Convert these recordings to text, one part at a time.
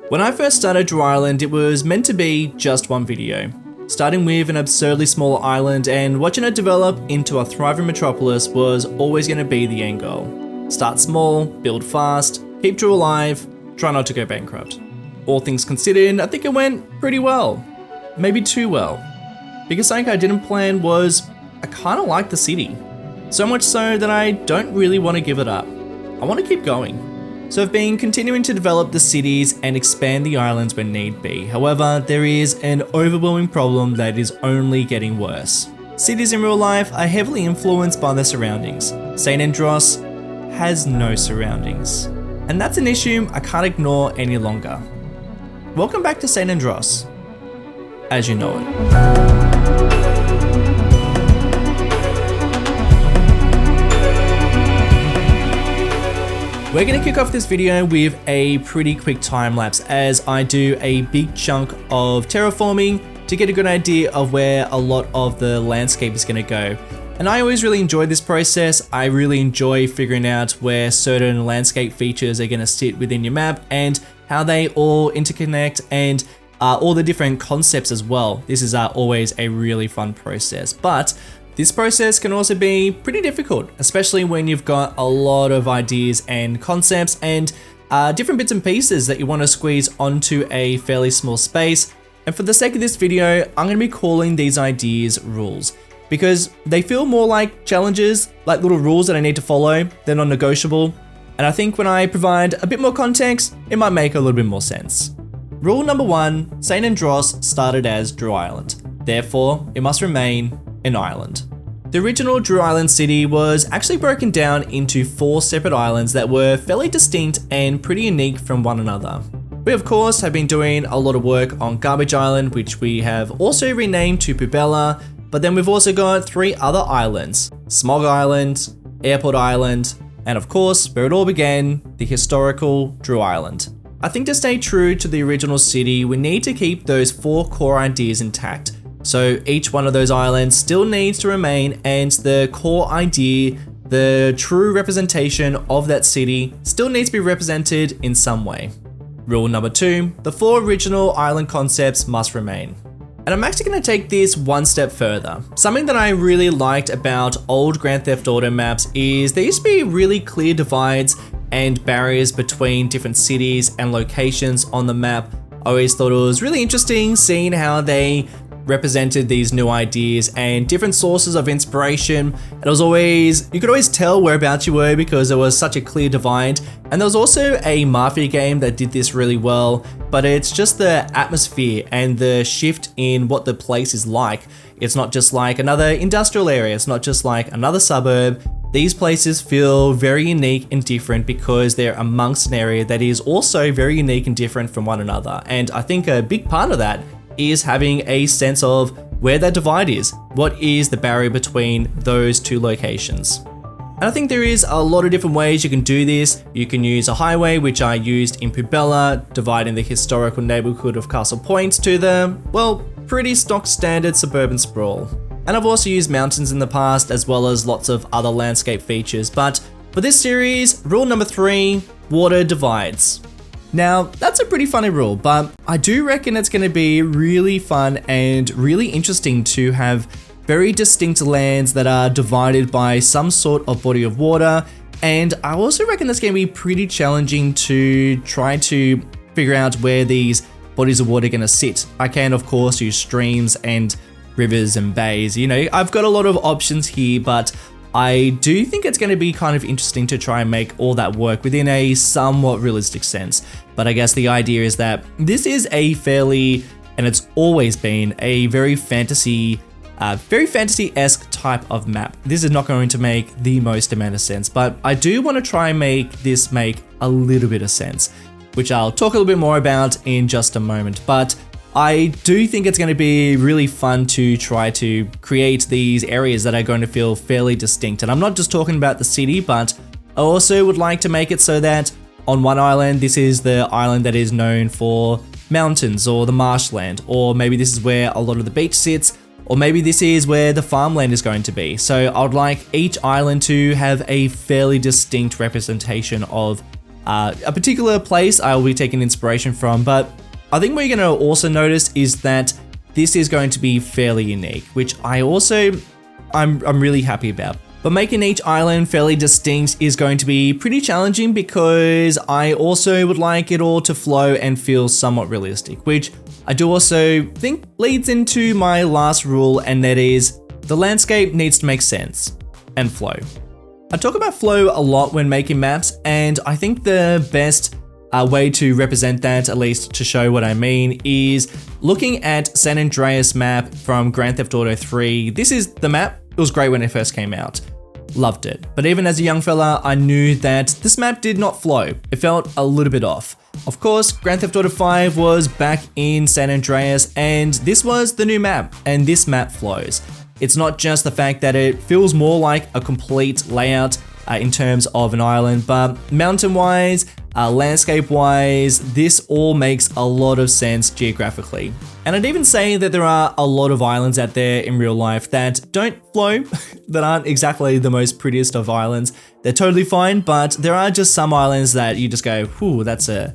When I first started Draw Island, it was meant to be just one video. Starting with an absurdly small island and watching it develop into a thriving metropolis was always going to be the end goal. Start small, build fast, keep Drew alive, try not to go bankrupt. All things considered, I think it went pretty well. Maybe too well. Because something I didn't plan was, I kinda like the city. So much so that I don't really want to give it up. I want to keep going. So I've been continuing to develop the cities and expand the islands when need be. However, there is an overwhelming problem that is only getting worse. Cities in real life are heavily influenced by their surroundings. St. Andros has no surroundings. And that's an issue I can't ignore any longer. Welcome back to St. Andros, as you know it. We're going to kick off this video with a pretty quick time lapse as I do a big chunk of terraforming to get a good idea of where a lot of the landscape is going to go. And I always really enjoy this process. I really enjoy figuring out where certain landscape features are going to sit within your map and how they all interconnect and all the different concepts as well. This is always a really fun process, but this process can also be pretty difficult, especially when you've got a lot of ideas and concepts and different bits and pieces that you want to squeeze onto a fairly small space. And for the sake of this video, I'm going to be calling these ideas rules because they feel more like challenges, like little rules that I need to follow. They're non-negotiable. And I think when I provide a bit more context, it might make a little bit more sense. Rule number 1, St. Andros started as Drew Island. Therefore, it must remain an island. The original Drew Island city was actually broken down into 4 separate islands that were fairly distinct and pretty unique from one another. We of course have been doing a lot of work on Garbage Island, which we have also renamed to Pubella, but then we've also got 3 other islands, Smog Island, Airport Island, and of course, where it all began, the historical Drew Island. I think to stay true to the original city, we need to keep those 4 core ideas intact. So each one of those islands still needs to remain, and the core idea, the true representation of that city, still needs to be represented in some way. Rule number 2, the 4 original island concepts must remain. And I'm actually going to take this one step further. Something that I really liked about old Grand Theft Auto maps is there used to be really clear divides and barriers between different cities and locations on the map. I always thought it was really interesting seeing how they represented these new ideas and different sources of inspiration. And it was always, you could always tell whereabouts you were because there was such a clear divide. And there was also a Mafia game that did this really well, but it's just the atmosphere and the shift in what the place is like. It's not just like another industrial area, it's not just like another suburb. These places feel very unique and different because they're amongst an area that is also very unique and different from one another. And I think a big part of that is having a sense of where that divide is. What is the barrier between those 2 locations? And I think there is a lot of different ways you can do this. You can use a highway, which I used in Pubella, dividing the historical neighborhood of Castle Point to the, well, pretty stock standard suburban sprawl. And I've also used mountains in the past, as well as lots of other landscape features. But for this series, rule number 3, water divides. Now, that's a pretty funny rule, but I do reckon it's going to be really fun and really interesting to have very distinct lands that are divided by some sort of body of water. And I also reckon that's going to be pretty challenging to try to figure out where these bodies of water are going to sit. I can, of course, use streams and rivers and bays. You know, I've got a lot of options here, but I do think it's going to be kind of interesting to try and make all that work within a somewhat realistic sense. But I guess the idea is that this is a fairly, and it's always been, a very fantasy-esque type of map. This is not going to make the most amount of sense, but I do want to try and make this make a little bit of sense, which I'll talk a little bit more about in just a moment. But I do think it's going to be really fun to try to create these areas that are going to feel fairly distinct. And I'm not just talking about the city, but I also would like to make it so that on one island, this is the island that is known for mountains or the marshland, or maybe this is where a lot of the beach sits, or maybe this is where the farmland is going to be. So I would like each island to have a fairly distinct representation of a particular place I will be taking inspiration from, but I think what you're going to also notice is that this is going to be fairly unique, which I'm really happy about. But making each island fairly distinct is going to be pretty challenging because I also would like it all to flow and feel somewhat realistic, which I do also think leads into my last rule, and that is the landscape needs to make sense and flow. I talk about flow a lot when making maps, and I think the best way to represent that, at least to show what I mean, is looking at San Andreas map from Grand Theft Auto 3. This is the map. It was great when it first came out. Loved it. But even as a young fella, I knew that this map did not flow. It felt a little bit off. Of course, Grand Theft Auto 5 was back in San Andreas, and this was the new map, and this map flows. It's not just the fact that it feels more like a complete layout in terms of an island, but mountain-wise, landscape-wise, this all makes a lot of sense geographically. And I'd even say that there are a lot of islands out there in real life that don't flow, that aren't exactly the most prettiest of islands. They're totally fine, but there are just some islands that you just go, whew, that's a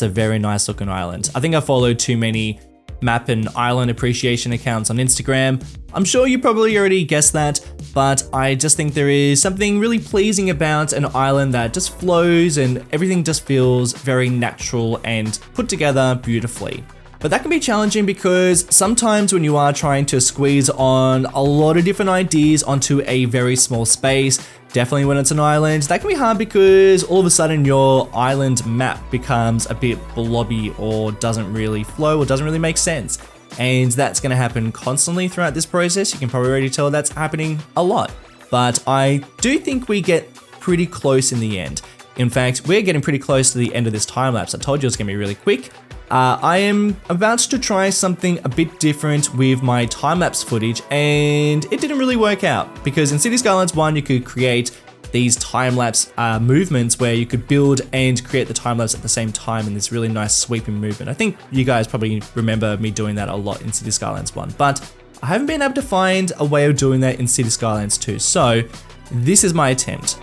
very nice looking island. I think I followed too many map and island appreciation accounts on Instagram. I'm sure you probably already guessed that, but I just think there is something really pleasing about an island that just flows and everything just feels very natural and put together beautifully. But that can be challenging because sometimes when you are trying to squeeze on a lot of different ideas onto a very small space, definitely when it's an island, that can be hard because all of a sudden your island map becomes a bit blobby or doesn't really flow or doesn't really make sense. And that's going to happen constantly throughout this process. You can probably already tell that's happening a lot. But I do think we get pretty close in the end. In fact, we're getting pretty close to the end of this time lapse. I told you it was going to be really quick. I am about to try something a bit different with my time-lapse footage, and it didn't really work out because in City Skylines 1 you could create these time-lapse movements where you could build and create the time-lapse at the same time in this really nice sweeping movement. I think you guys probably remember me doing that a lot in City Skylines 1, but I haven't been able to find a way of doing that in City Skylines 2, so this is my attempt.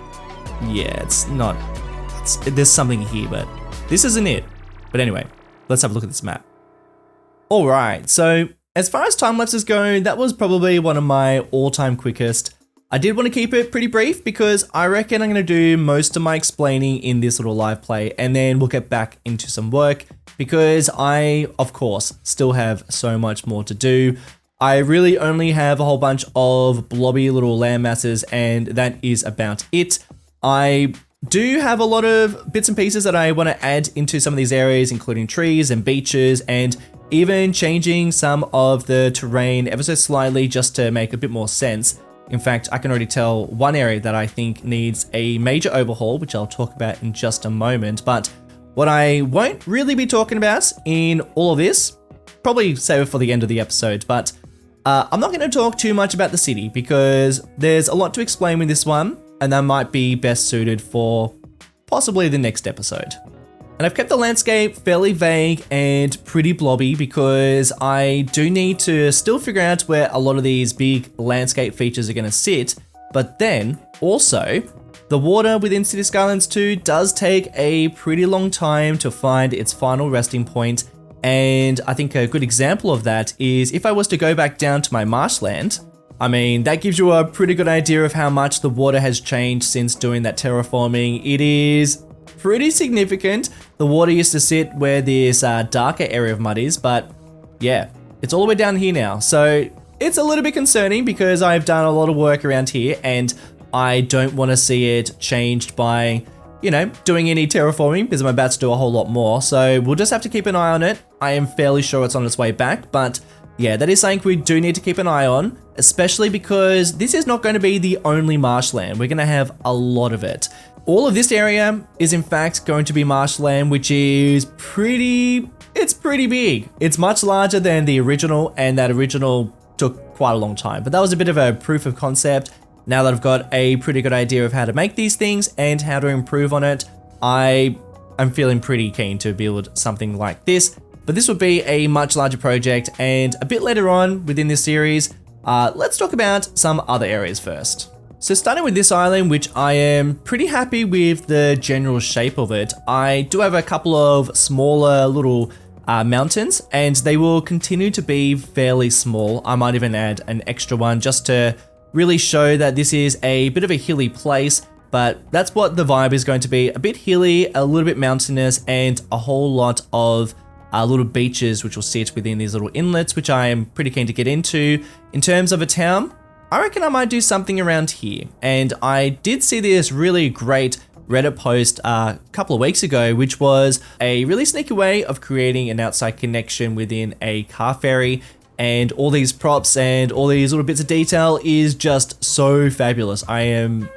Yeah, there's something here, but this isn't it. But anyway, let's have a look at this map. All right, so as far as time lapses go, that was probably one of my all-time quickest. I did want to keep it pretty brief because I reckon I'm going to do most of my explaining in this little live play, and then we'll get back into some work because I, of course, still have so much more to do. I really only have a whole bunch of blobby little land masses, and that is about it. I do have a lot of bits and pieces that I want to add into some of these areas, including trees and beaches, and even changing some of the terrain ever so slightly just to make a bit more sense. In fact, I can already tell one area that I think needs a major overhaul, which I'll talk about in just a moment. But what I won't really be talking about in all of this, probably save it for the end of the episode, but I'm not going to talk too much about the city because there's a lot to explain with this one, and that might be best suited for possibly the next episode. And I've kept the landscape fairly vague and pretty blobby because I do need to still figure out where a lot of these big landscape features are going to sit. But then also, the water within City Skylines 2 does take a pretty long time to find its final resting point. And I think a good example of that is if I was to go back down to my marshland, I mean, that gives you a pretty good idea of how much the water has changed since doing that terraforming. It is pretty significant. The water used to sit where this darker area of mud is, but yeah, it's all the way down here now. So it's a little bit concerning because I've done a lot of work around here and I don't want to see it changed by, doing any terraforming because I'm about to do a whole lot more. So we'll just have to keep an eye on it. I am fairly sure it's on its way back, but yeah, that is something we do need to keep an eye on, especially because this is not going to be the only marshland. We're going to have a lot of it. All of this area is in fact going to be marshland, which is pretty big. It's much larger than the original, and that original took quite a long time. But that was a bit of a proof of concept. Now that I've got a pretty good idea of how to make these things and how to improve on it, I'm feeling pretty keen to build something like this. But this would be a much larger project, and a bit later on within this series, let's talk about some other areas first. So starting with this island, which I am pretty happy with the general shape of it, I do have a couple of smaller little mountains, and they will continue to be fairly small. I might even add an extra one just to really show that this is a bit of a hilly place, but that's what the vibe is going to be. A bit hilly, a little bit mountainous, and a whole lot of little beaches which will sit within these little inlets, which I am pretty keen to get into. In terms of a town, I reckon I might do something around here. And I did see this really great Reddit post a couple of weeks ago, which was a really sneaky way of creating an outside connection within a car ferry. And all these props and all these little bits of detail is just so fabulous. I'm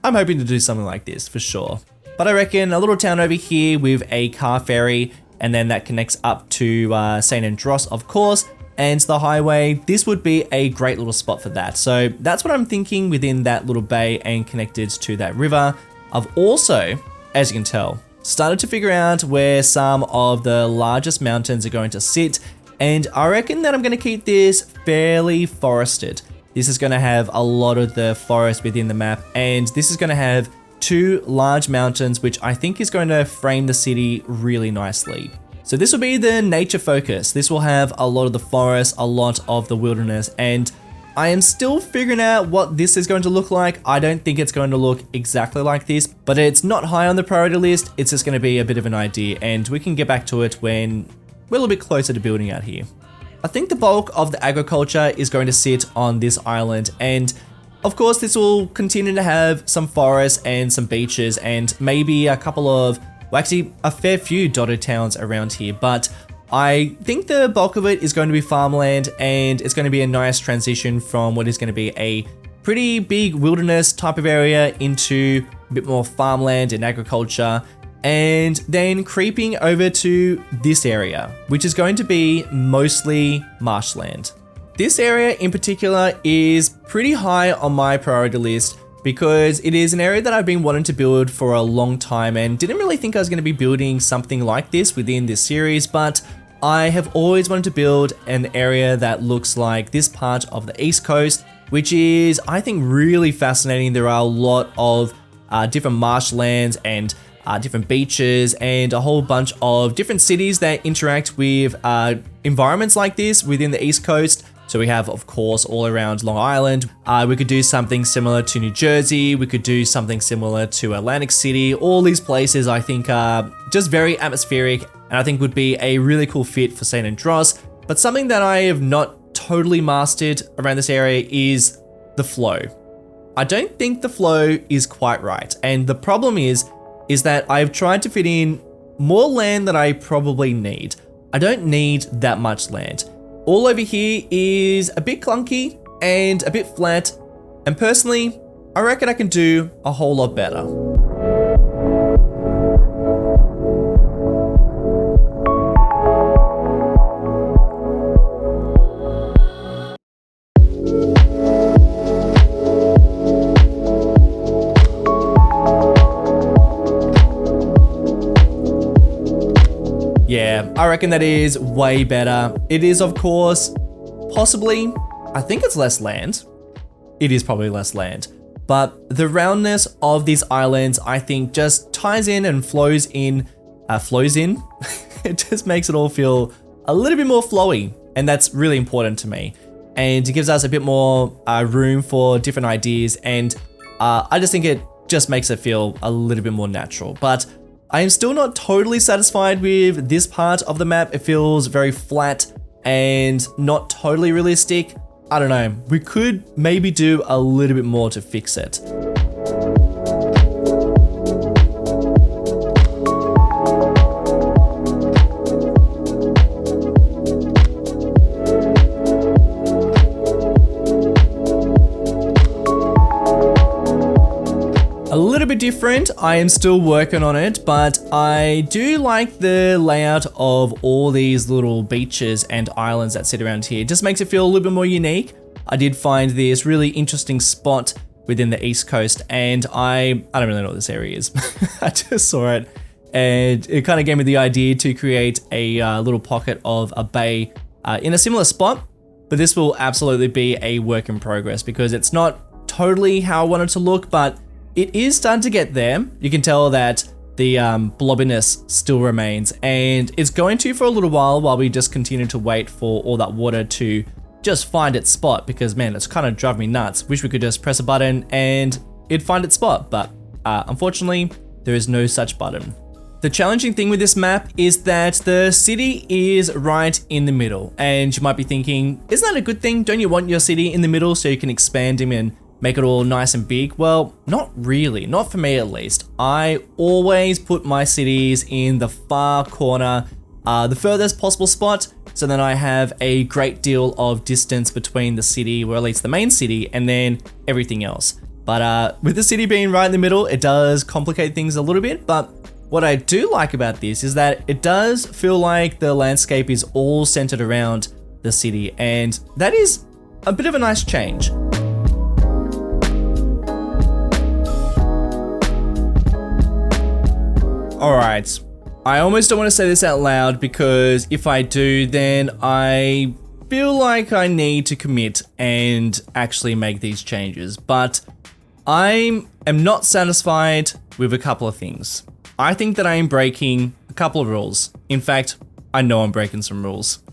hoping to do something like this for sure. But I reckon a little town over here with a car ferry, and then that connects up to St. Andros, of course, and the highway, this would be a great little spot for that. So that's what I'm thinking within that little bay and connected to that river. I've also, as you can tell, started to figure out where some of the largest mountains are going to sit, and I reckon that I'm going to keep this fairly forested. This is going to have a lot of the forest within the map, and this is going to have two large mountains, which I think is going to frame the city really nicely. So this will be the nature focus. This will have a lot of the forest, a lot of the wilderness, and I am still figuring out what this is going to look like. I don't think it's going to look exactly like this, but it's not high on the priority list. It's just going to be a bit of an idea, and we can get back to it when we're a little bit closer to building out here. I think the bulk of the agriculture is going to sit on this island, and of course this will continue to have some forests and some beaches and maybe a couple of, well, actually a fair few dotted towns around here, but I think the bulk of it is going to be farmland, and it's going to be a nice transition from what is going to be a pretty big wilderness type of area into a bit more farmland and agriculture, and then creeping over to this area, which is going to be mostly marshland. This area in particular is pretty high on my priority list because it is an area that I've been wanting to build for a long time and didn't really think I was going to be building something like this within this series, but I have always wanted to build an area that looks like this part of the East Coast, which is, I think, really fascinating. There are a lot of different marshlands and different beaches and a whole bunch of different cities that interact with environments like this within the East Coast. So we have, of course, all around Long Island. We could do something similar to New Jersey. We could do something similar to Atlantic City. All these places I think are just very atmospheric and I think would be a really cool fit for St. Andros. But something that I have not totally mastered around this area is the flow. I don't think the flow is quite right. And the problem is that I've tried to fit in more land than I probably need. I don't need that much land. All over here is a bit clunky and a bit flat, and personally, I reckon I can do a whole lot better. Yeah, I reckon that is way better. It is, of course, possibly, I think it's less land. It is probably less land. But the roundness of these islands, I think, just ties in and flows in. It just makes it all feel a little bit more flowy. And that's really important to me. And it gives us a bit more room for different ideas. And I just think it just makes it feel a little bit more natural. But I am still not totally satisfied with this part of the map. It feels very flat and not totally realistic. I don't know. We could maybe do a little bit more to fix it. A little bit different, I am still working on it, but I do like the layout of all these little beaches and islands that sit around here. It just makes it feel a little bit more unique. I did find this really interesting spot within the East Coast, and I don't really know what this area is. I just saw it, and it kind of gave me the idea to create a little pocket of a bay in a similar spot, but this will absolutely be a work in progress because it's not totally how I want it to look, but it is starting to get there. You can tell that the blobbiness still remains, and it's going to for a little while we just continue to wait for all that water to just find its spot, because man, it's kind of driving me nuts. Wish we could just press a button and it'd find its spot, but unfortunately, there is no such button. The challenging thing with this map is that the city is right in the middle, and you might be thinking, isn't that a good thing? Don't you want your city in the middle so you can expand him and make it all nice and big? Well, not really, not for me at least. I always put my cities in the far corner, the furthest possible spot, so then I have a great deal of distance between the city, or at least the main city, and then everything else. But with the city being right in the middle, it does complicate things a little bit, but what I do like about this is that it does feel like the landscape is all centered around the city, and that is a bit of a nice change. Alright, I almost don't want to say this out loud, because if I do, then I feel like I need to commit and actually make these changes, but I am not satisfied with a couple of things. I think that I am breaking a couple of rules. In fact, I know I'm breaking some rules.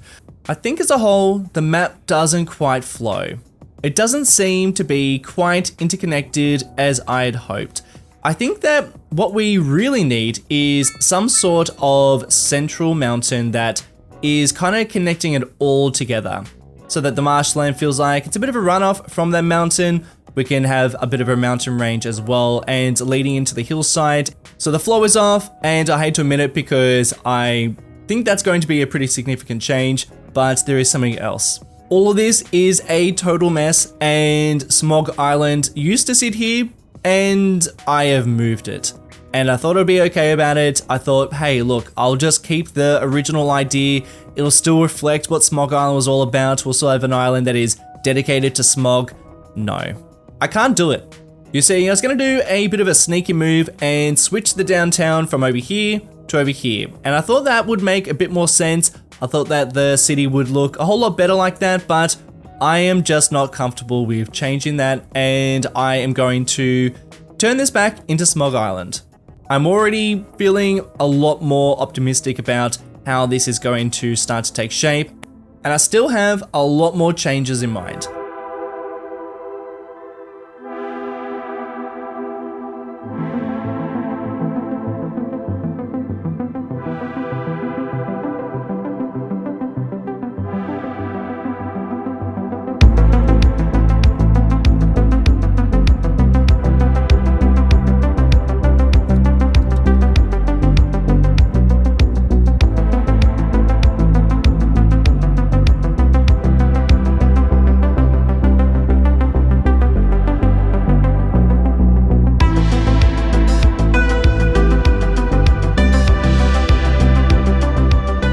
I think as a whole, the map doesn't quite flow. It doesn't seem to be quite interconnected as I had hoped. I think that what we really need is some sort of central mountain that is kind of connecting it all together, so that the marshland feels like it's a bit of a runoff from that mountain. We can have a bit of a mountain range as well, and leading into the hillside. So the flow is off, and I hate to admit it because I think that's going to be a pretty significant change, but there is something else. All of this is a total mess, and Smog Island used to sit here, and I have moved it. And I thought I'd be okay about it. I thought, hey, look, I'll just keep the original idea. It'll still reflect what Smog Island was all about. We'll still have an island that is dedicated to smog. No. I can't do it. You see, I was going to do a bit of a sneaky move and switch the downtown from over here to over here. And I thought that would make a bit more sense. I thought that the city would look a whole lot better like that, but I am just not comfortable with changing that, and I am going to turn this back into Smog Island. I'm already feeling a lot more optimistic about how this is going to start to take shape, and I still have a lot more changes in mind.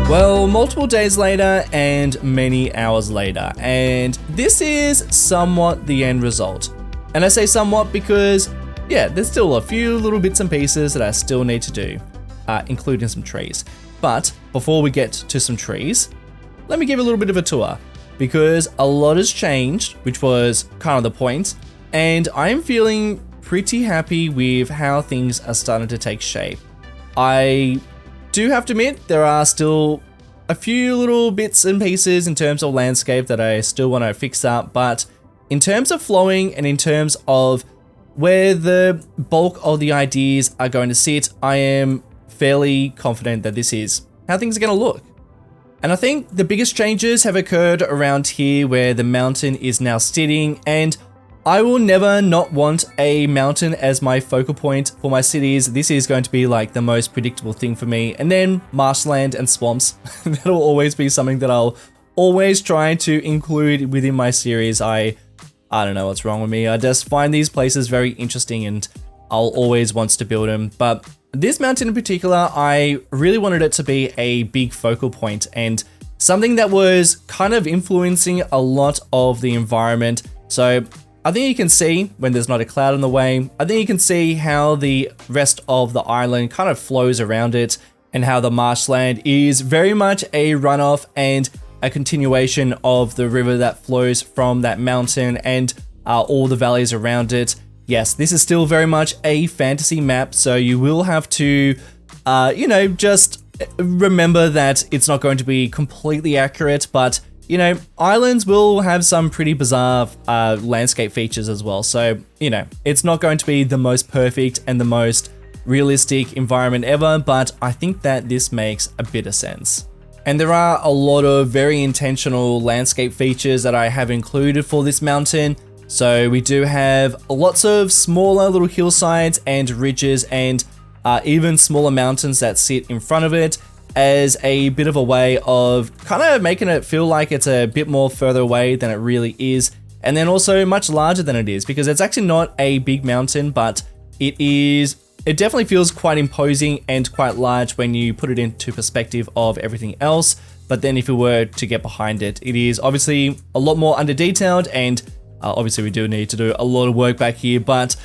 Well, multiple days later and many hours later, and this is somewhat the end result. And I say somewhat because, yeah, there's still a few little bits and pieces that I still need to do, including some trees. But before we get to some trees, let me give a little bit of a tour, because a lot has changed, which was kind of the point, and I'm feeling pretty happy with how things are starting to take shape. I do have to admit, there are still a few little bits and pieces in terms of landscape that I still want to fix up, but in terms of flowing and in terms of where the bulk of the ideas are going to sit, I am fairly confident that this is how things are going to look. And I think the biggest changes have occurred around here where the mountain is now sitting, and I will never not want a mountain as my focal point for my cities. This is going to be like the most predictable thing for me. And then marshland and swamps. That'll always be something that I'll always try to include within my series. I don't know what's wrong with me. I just find these places very interesting, and I'll always want to build them. But this mountain in particular, I really wanted it to be a big focal point and something that was kind of influencing a lot of the environment. So I think you can see when there's not a cloud in the way. I think you can see how the rest of the island kind of flows around it, and how the marshland is very much a runoff and a continuation of the river that flows from that mountain. And all the valleys around it. Yes, this is still very much a fantasy map, so you will have to, just remember that it's not going to be completely accurate, but, islands will have some pretty bizarre landscape features as well. So, it's not going to be the most perfect and the most realistic environment ever, but I think that this makes a bit of sense. And there are a lot of very intentional landscape features that I have included for this mountain. So we do have lots of smaller little hillsides and ridges and even smaller mountains that sit in front of it as a bit of a way of kind of making it feel like it's a bit more further away than it really is. And then also much larger than it is, because it's actually not a big mountain, but it definitely feels quite imposing and quite large when you put it into perspective of everything else. But then if you were to get behind it, it is obviously a lot more under detailed, and obviously we do need to do a lot of work back here, but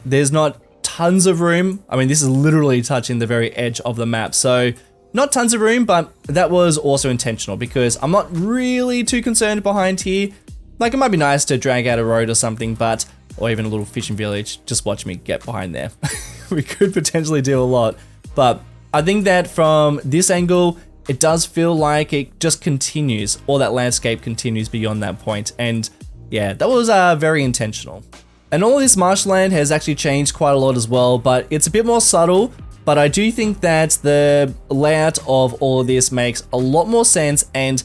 there's not tons of room. I mean, this is literally touching the very edge of the map. So not tons of room, but that was also intentional because I'm not really too concerned behind here. Like, it might be nice to drag out a road or something, or even a little fishing village. Just watch me get behind there. We could potentially do a lot, but I think that from this angle, it does feel like it just continues, or that landscape continues beyond that point. And yeah, that was very intentional. And all of this marshland has actually changed quite a lot as well, but it's a bit more subtle. But I do think that the layout of all of this makes a lot more sense and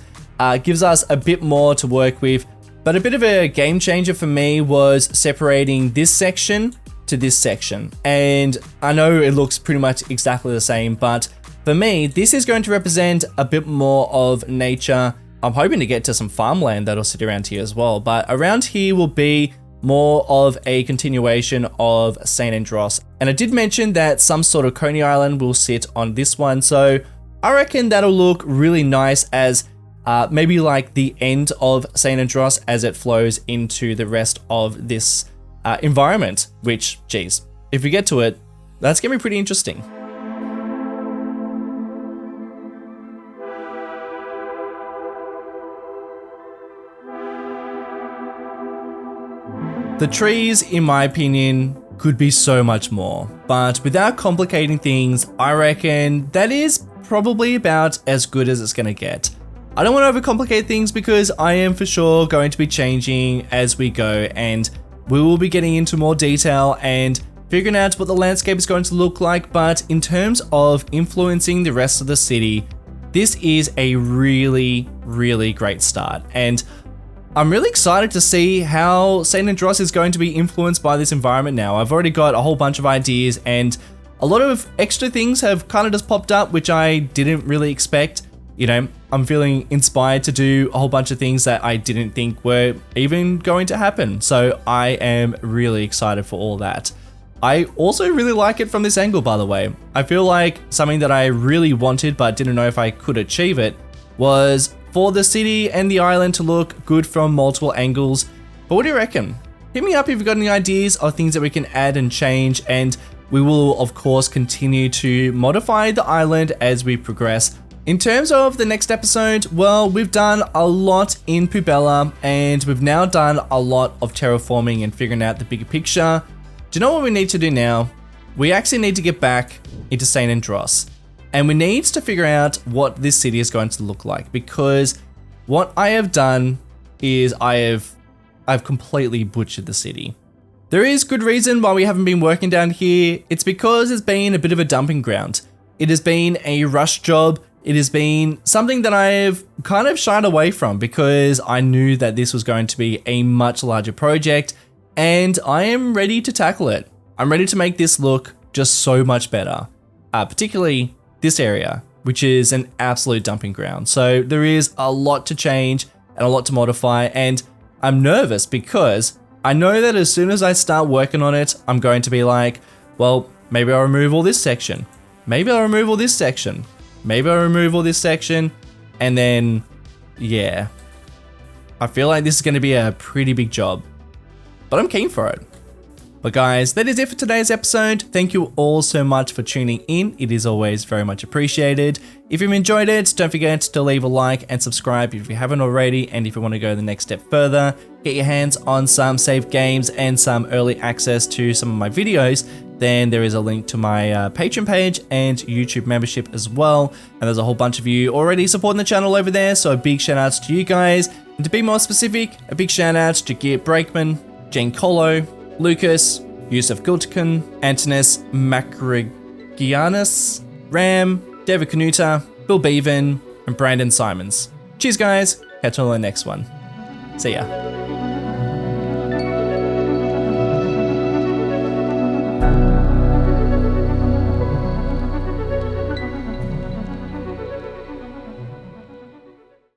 gives us a bit more to work with. But a bit of a game changer for me was separating this section to this section. And I know it looks pretty much exactly the same, but for me, this is going to represent a bit more of nature. I'm hoping to get to some farmland that'll sit around here as well, but around here will be more of a continuation of St. Andros. And I did mention that some sort of Coney Island will sit on this one, so I reckon that'll look really nice as maybe like the end of St. Andros as it flows into the rest of this environment, which, geez, if we get to it, that's gonna be pretty interesting. The trees, in my opinion, could be so much more, but without complicating things, I reckon that is probably about as good as it's gonna get. I don't want to overcomplicate things because I am for sure going to be changing as we go, and we will be getting into more detail and figuring out what the landscape is going to look like. But in terms of influencing the rest of the city, this is a really, really great start. And I'm really excited to see how St. Andros is going to be influenced by this environment now. I've already got a whole bunch of ideas, and a lot of extra things have kind of just popped up, which I didn't really expect. I'm feeling inspired to do a whole bunch of things that I didn't think were even going to happen. So I am really excited for all that. I also really like it from this angle, by the way. I feel like something that I really wanted but didn't know if I could achieve it was for the city and the island to look good from multiple angles. But what do you reckon? Hit me up if you've got any ideas of things that we can add and change, and we will of course continue to modify the island as we progress. In terms of the next episode, well, we've done a lot in Pubella, and we've now done a lot of terraforming and figuring out the bigger picture. Do you know what we need to do now? We actually need to get back into St. Andros. And we need to figure out what this city is going to look like, because what I have done is I've completely butchered the city. There is good reason why we haven't been working down here. It's because it's been a bit of a dumping ground. It has been a rush job. It has been something that I've kind of shied away from because I knew that this was going to be a much larger project, and I am ready to tackle it. I'm ready to make this look just so much better, particularly this area, which is an absolute dumping ground. So there is a lot to change and a lot to modify, and I'm nervous because I know that as soon as I start working on it, I'm going to be like, well, maybe I'll remove all this section. Maybe I'll remove all this section. Maybe I'll remove all this section. And then, yeah, I feel like this is going to be a pretty big job, but I'm keen for it. But guys, that is it for today's episode. Thank you all so much for tuning in. It is always very much appreciated. If you've enjoyed it, don't forget to leave a like and subscribe if you haven't already. And if you want to go the next step further, get your hands on some saved games and some early access to some of my videos, then there is a link to my Patreon page and YouTube membership as well. And there's a whole bunch of you already supporting the channel over there. So a big shout outs to you guys. And to be more specific, a big shout out to Geert Brakeman, Jane Colo, Lucas, Yusuf Gultikan, Antonis Makrigiannis, Ram, David Kanuta, Bill Bevan, and Brandon Simons. Cheers guys, catch you on the next one. See ya.